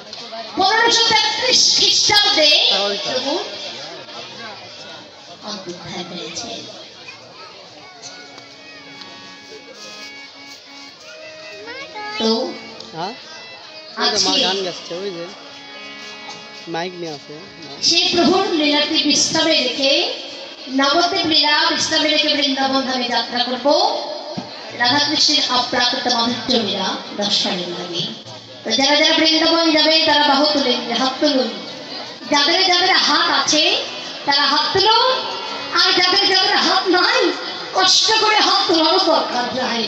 1533 খ্রিস্টাব্দে প্রভু অন্তর্ধান হয়েছে। তো সেই প্রভুর লীলাটি বিশ্রামে রেখে নবদ্বীপ লীলা বিশ্রামে রেখে বৃন্দাবন ধামে যাত্রা করব। রাধাকৃষ্ণের অপ্রাকৃত মাধুর্য লীলা দর্শনের লাগে। তো যারা যারা বৃন্দাবন যাবে তারা বাহু তুলেন, হাত তুলুন। যাদের যাদের হাত আছে তারা হাত তুলুন, আর যাদের যাদের হাত নাই কষ্ট করে হাত তোলারও দরকার নাই।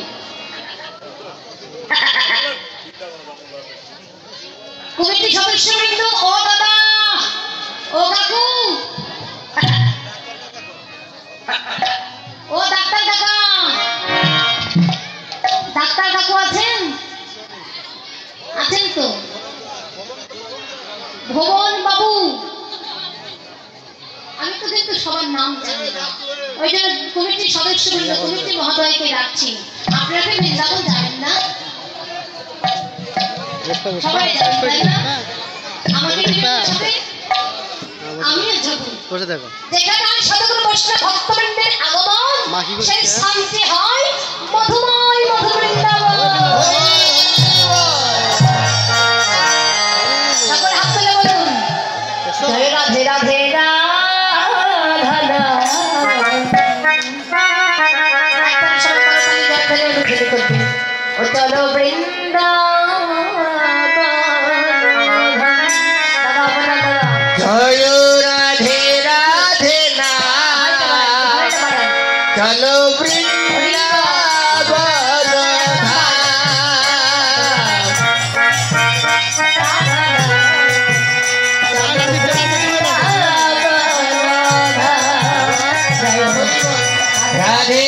কমিটি সদস্যবৃন্দ, ও দাদা, ও কাকু, ও ডাক্তার কাকা, ডাক্তার কাকু আছেন? আছেন তো? ভুবন বাবু, আমি তো কিন্তু সবার নাম জানি না, ওই জন্য কমিটির সদস্যবৃন্দ, কমিটি মহোদয়কে ডাকছি। আপনারা কি বৃন্দাবন যাবেন না? সবাই যাবেন তাই না? আমাকে আমিও যাবো। যেখানে সদগুরু বৈষ্ণব ভক্তবৃন্দের আগমন, সেই শান্তি হয় মধুময় মধু বৃন্দাবন। তারপরে হাত তুলে বলুন, জয় রাধে রাধে রাধা। ও চলো বৃন্দাবন, জয় রাধে রাধে না, চলো বৃন্দাবন রাধে